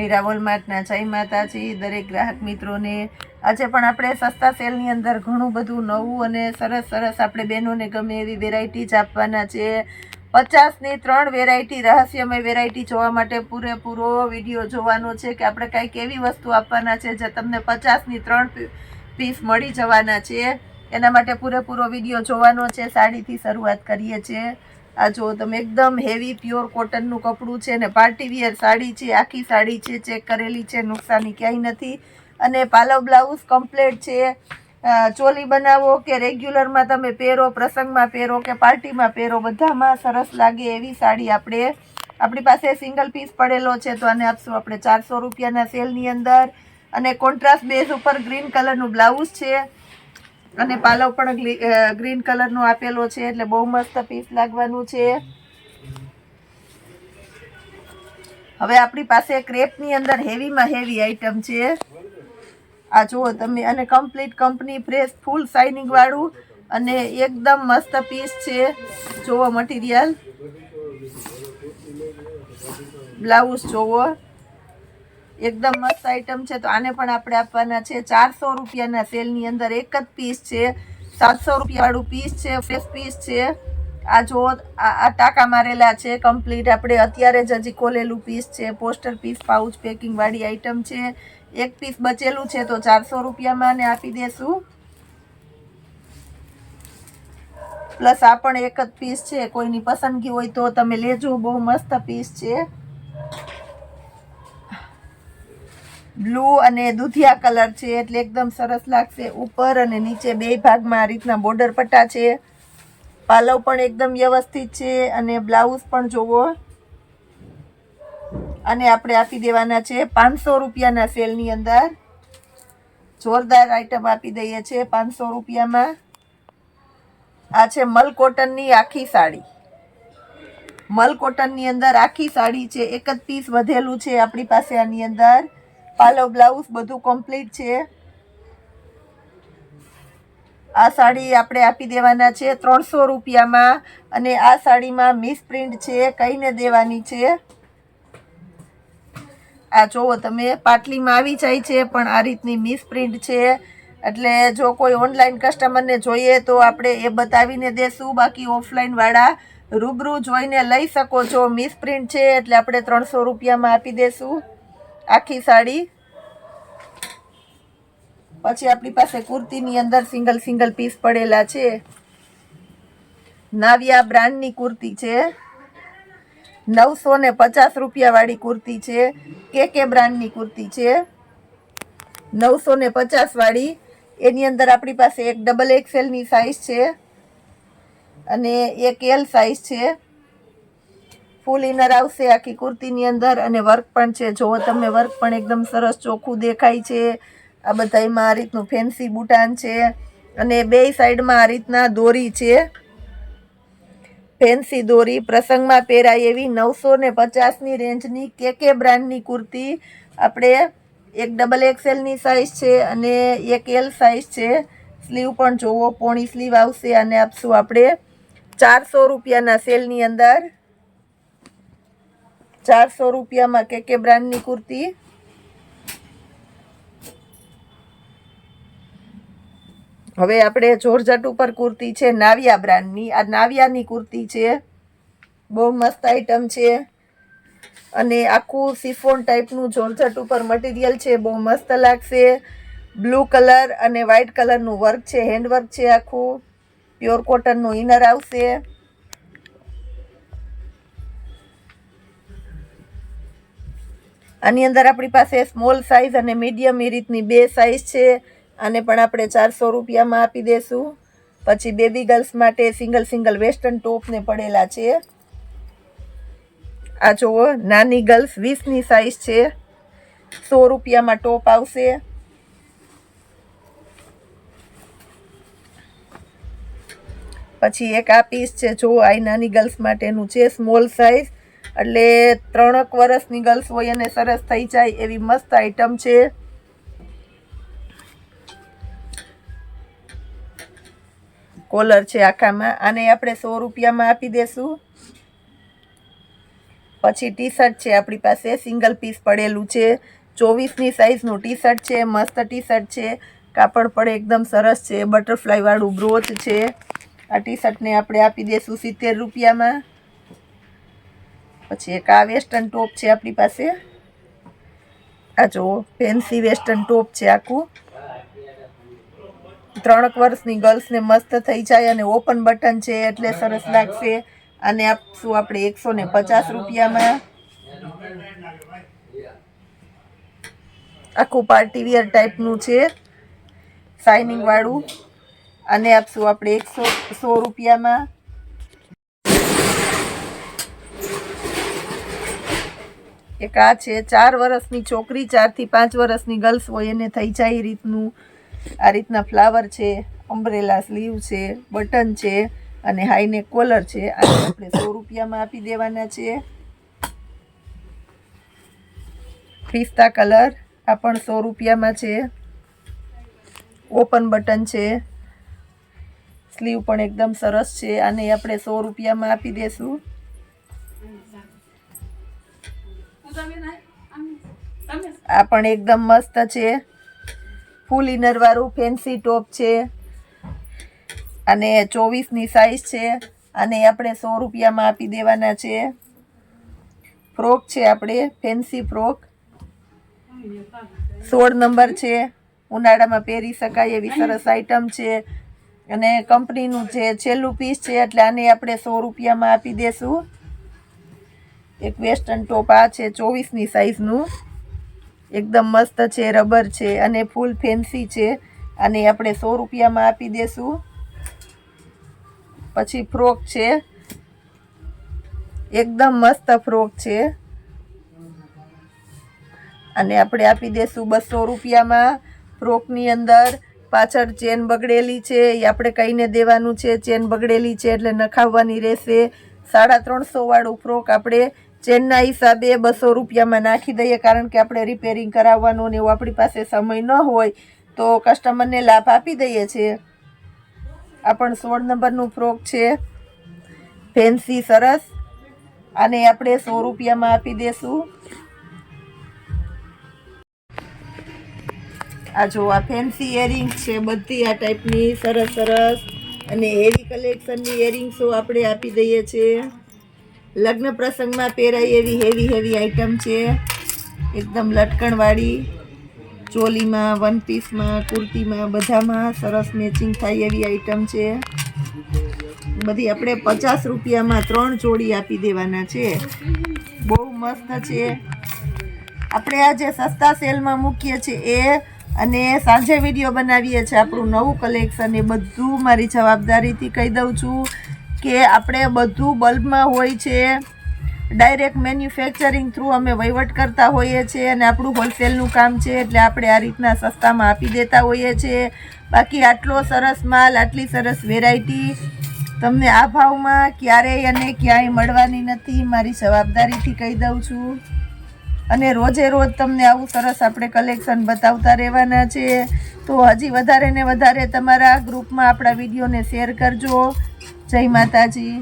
મીરાવોલ માર્ટના જય માતાજી દરેક ગ્રાહક મિત્રોને। આજે પણ આપણે સસ્તા સેલની અંદર ઘણું બધું નવું અને સરસ સરસ આપણે બહેનોને ગમે એવી વેરાયટી જ આપવાના છે। 50ની 3 વેરાયટી, રહસ્યમય વેરાયટી જોવા માટે પૂરેપૂરો વિડીયો જોવાનો છે કે આપણે કંઈક એવી વસ્તુ આપવાના છે જે તમને 50ની 3 પીસ મળી જવાના છે। એના માટે પૂરેપૂરો વિડીયો જોવાનો છે। સાડીથી શરૂઆત કરીએ છીએ। આ જો તમે એકદમ હેવી પ્યોર કોટનનું કપડું છે ને પાર્ટી વિયર સાડી છે, આખી સાડી છે, ચેક કરેલી છે, નુકસાની ક્યાંય નથી। અને પાલવ બ્લાઉઝ કમ્પ્લીટ છે। ચોલી બનાવો કે રેગ્યુલરમાં તમે પહેરો, પ્રસંગમાં પહેરો કે પાર્ટીમાં પહેરો, બધામાં સરસ લાગે એવી સાડી આપણી પાસે સિંગલ પીસ પડેલો છે તો આને આપશું આપણે 400 રૂપિયાના સેલની અંદર। અને કોન્ટ્રાસ્ટ બેઝ ઉપર ગ્રીન કલરનું બ્લાઉઝ છે અને પાલવ પણ ગ્રીન કલરનો આપેલો છે એટલે બહુ મસ્ત પીસ લાગવાનું છે। હવે આપણી પાસે ક્રેપની અંદર હેવીમાં હેવી આઈટમ છે। આ જુઓ તમે, અને કમ્પ્લીટ કંપની ફ્રેશ ફૂલ શાઇનિંગ વાળું અને એકદમ મસ્ત પીસ છે। જુઓ મટીરિયલ, બ્લાઉઝ જુઓ, એકદમ મસ્ત આઈટમ છે। તો આને પણ આપણે આપવાના છે 400 રૂપિયાના સેલની અંદર। એક જ પીસ છે, 700 રૂપિયા વાળું પીસ છે, ફ્રેશ પીસ છે। આ જો આ ટાંકા મારેલા છે કમ્પ્લીટ, આપણે અત્યારે જ હજી ખોલેલું પીસ છે। પોસ્ટર પીસ પાઉચ પેકિંગ વાળી આઈટમ છે। એક પીસ બચેલું છે તો 400 રૂપિયામાં આને આપી દેશું। પ્લસ આ પણ એક જ પીસ છે, કોઈની પસંદગી હોય તો તમે લેજો, બહુ મસ્ત પીસ છે। બ્લુ અને દૂધિયા કલર છે એટલે એકદમ સરસ લાગશે। ઉપર અને નીચે બે ભાગમાં આ રીતના બોર્ડર પટ્ટા છે। પાલવ પણ એકદમ વ્યવસ્થિત છે અને બ્લાઉઝ પણ જોવો। અને આપણે આપી દેવાના છે 500 રૂપિયાના સેલની અંદર। જોરદાર આઈટમ આપી દઈએ છીએ 500 રૂપિયામાં। આ છે મલ કોટનની આખી સાડી। મલ કોટનની અંદર આખી સાડી છે, એક જ પીસ વધેલું છે આપણી પાસે આની અંદર। પાલવ બ્લાઉઝ બધું કમ્પ્લીટ છે। આ સાડી આપણે આપી દેવાના છે 300 રૂપિયામાં। અને આ સાડીમાં મિસ પ્રિન્ટ છે, કઈને દેવાની છે। આ જોવો તમે, પાટલીમાં આવી જાય છે પણ આ રીતની મિસ પ્રિન્ટ છે। એટલે જો કોઈ ઓનલાઈન કસ્ટમરને જોઈએ તો આપણે એ બતાવીને દેશું, બાકી ઓફલાઈન વાળા રૂબરૂ જોઈને લઈ શકો છો। મિસ પ્રિન્ટ છે એટલે આપણે 300 રૂપિયામાં આપી દેશું આખી સાડી। પછી આપણી પાસે કુર્તીની અંદર સિંગલ પીસ પડેલા છે। નાવિયા બ્રાન્ડની કુર્તી છે, 950 રૂપિયા વાળી કુર્તી છે। કે બ્રાન્ડની કુર્તી છે 950 વાળી। એની અંદર આપણી પાસે એક XXL ની સાઈઝ છે અને એક L સાઈઝ છે। ફૂલ ઇનર આવશે આખી કુર્તીની અંદર અને વર્ક પણ છે। જો તમે, વર્ક પણ એકદમ સરસ ચોખ્ખું દેખાય છે। આ બધામાં આ રીતનું ફેન્સી બુટાન છે અને બે સાઈડમાં આ રીતના દોરી છે, ફેન્સી દોરી, પ્રસંગમાં પહેરાય એવી 950ની રેન્જની કે બ્રાન્ડની કુર્તી। આપણે એક XXL ની સાઈઝ છે અને એક L સાઈઝ છે। સ્લીવ પણ જોવો, પોણી સ્લીવ આવશે। અને આપશું આપણે 400 રૂપિયાના સેલની અંદર। 400 રૂપિયામાં કે બ્રાન્ડની કુર્તી। હવે આપણે જોર્જટ ઉપર કુર્તી છે નાવિયા બ્રાન્ડની। આ નાવિયાની કુર્તી છે, બહુ મસ્ત આઈટમ છે અને આખું સિફોન ટાઈપનું જોર્જટ ઉપર મટીરિયલ છે, બહુ મસ્ત લાગશે। બ્લુ કલર અને વ્હાઈટ કલરનું વર્ક છે, હેન્ડવર્ક છે આખું। પ્યોર કોટનનું ઇનર આવશે। આની અંદર આપણી પાસે સ્મોલ સાઈઝ અને મીડિયમ એ રીતની બે સાઈઝ છે। આને પણ આપણે 400 રૂપિયામાં આપી દેશું। પછી બેબી ગર્લ્સ માટે સિંગલ વેસ્ટર્ન ટોપને પડેલા છે। આ જુઓ, નાની ગર્લ્સ 20ની સાઈઝ છે, 100 રૂપિયામાં ટોપ આવશે। પછી એક આ પીસ છે, જો આ નાની ગર્લ્સ માટેનું છે, સ્મોલ સાઈઝ, એટલે 3 વર્ષની ગર્લ્સ હોય અને સરસ થઈ જાય એવી મસ્ત આઈટમ છે। કોલર છે આખામાં, આને આપણે 100 રૂપિયામાં આપી દેશું। પછી ટી શર્ટ છે આપણી પાસે, સિંગલ પીસ પડેલું છે, 24ની સાઇઝનું ટી શર્ટ છે, મસ્ત ટી શર્ટ છે, કાપડ પણ એકદમ સરસ છે, બટરફ્લાય વાળું બ્રોચ છે। આ ટી શર્ટને આપણે આપી દઈશું 70 રૂપિયામાં। પછી એક આ વેસ્ટર્ન ટોપ છે આપણી પાસે, આ જો ફેન્સી વેસ્ટર્ન ટોપ છે આખું, 3 વર્ષની ગર્લ્સને મસ્ત થઈ જાય અને ઓપન બટન છે એટલે સરસ લાગશે। આને આપશું આપણે 150 રૂપિયામાં। આખું પાર્ટી વેર ટાઈપનું છે, શાઇનિંગ વાળું, આને આપશું આપણે 100 રૂપિયામાં। એક આ છે 4 વર્ષની છોકરી, 4 થી 5 વર્ષની ગર્લ્સ હોય એને થઈ જાય રીતનું, આ રીતના ફ્લાવર છે, અમ્બ્રેલા સ્લીવ છે, બટન છે અને હાઈનેક કોલર છે। આને આપણે 100 રૂપિયામાં આપી દેવાના છે। પિસ્તા કલર, આ પણ 100 રૂપિયામાં છે, ઓપન બટન છે, સ્લીવ પણ એકદમ સરસ છે, આને આપણે 100 રૂપિયામાં આપી દેશું। આ પણ એકદમ મસ્ત છે, ફૂલ ઇનર વાળું ફેન્સી ટોપ છે, અને 24ની સાઈઝ છે, આને આપણે 100 રૂપિયામાં આપી દેવાના છે। ફ્રોક છે આપણે ફેન્સી ફ્રોક, 16 નંબર છે, ઉનાળામાં પહેરી શકાય એવી સરસ આઈટમ છે, અને કંપનીનું જે છેલ્લું પીસ છે એટલે આને આપણે 100 રૂપિયામાં આપી દેશું। એક વેસ્ટર્ન ટોપ આ છે 24ની સાઈઝનું, એકદમ મસ્ત છે, રબર છે અને ફૂલ ફેન્સી છે, આને આપણે 100 રૂપિયામાં આપી દેશું। પછી ફ્રોક છે, એકદમ મસ્ત ફ્રોક છે, અને આપણે આપી દેશું 200 રૂપિયામાં। ફ્રોકની અંદર પાછળ ચેન બગડેલી છે એ આપણે કહીને દેવાનું છે, ચેન બગડેલી છે એટલે નખાવવાની રહેશે। 350 વાળું ફ્રોક આપણે ચેનના હિસાબે 200 રૂપિયામાં નાખી દઈએ, કારણ કે આપણે રિપેરિંગ કરાવવાનું ને એવું આપણી પાસે સમય ન હોય તો કસ્ટમરને લાભ આપી દઈએ છીએ। આ પણ 16 નંબરનું ફ્રોક છે, ફેન્સી સરસ, આને આપણે 100 રૂપિયામાં આપી દેશું। આ જો આ ફેન્સી ઇયરિંગ્સ છે, બધી આ ટાઈપની સરસ સરસ અને હેવી કલેક્શનની ઇયરિંગ્સો આપણે આપી દઈએ છીએ। લગ્ન પ્રસંગમાં પહેરાય એવી હેવી આઈટમ છે, એકદમ લટકણવાળી, ચોલીમાં, વન પીસમાં, કુર્તીમાં, બધામાં સરસ મેચિંગ થાય એવી આઈટમ છે। બધી આપણે 50 રૂપિયામાં 3 જોડી આપી દેવાના છે, બહુ મસ્ત છે। આપણે આ જે સસ્તા સેલમાં મૂકીએ છીએ એ અને સાંજે વિડીયો બનાવીએ છીએ આપણું નવું કલેક્શન, એ બધું મારી જવાબદારીથી કહી દઉં છું કે આપણે બધું બલ્બમાં હોય છે, ડાયરેક્ટ મેન્યુફેક્ચરિંગ થ્રુ અમે વહીવટ કરતા હોઈએ છીએ અને આપણું હોલસેલનું કામ છે એટલે આપણે આ રીતના સસ્તામાં આપી દેતા હોઈએ છીએ। બાકી આટલો સરસ માલ, આટલી સરસ વેરાયટી તમને આ ભાવમાં ક્યારેય અને ક્યાંય મળવાની નથી, મારી જવાબદારીથી કહી દઉં છું। અને રોજે રોજ તમને આવું સરસ આપણે કલેક્શન બતાવતા રહેવાના છે, તો હજી વધારે ને વધારે તમારા ગ્રુપમાં આપણા વિડીયોને શેર કરજો। જય માતાજી।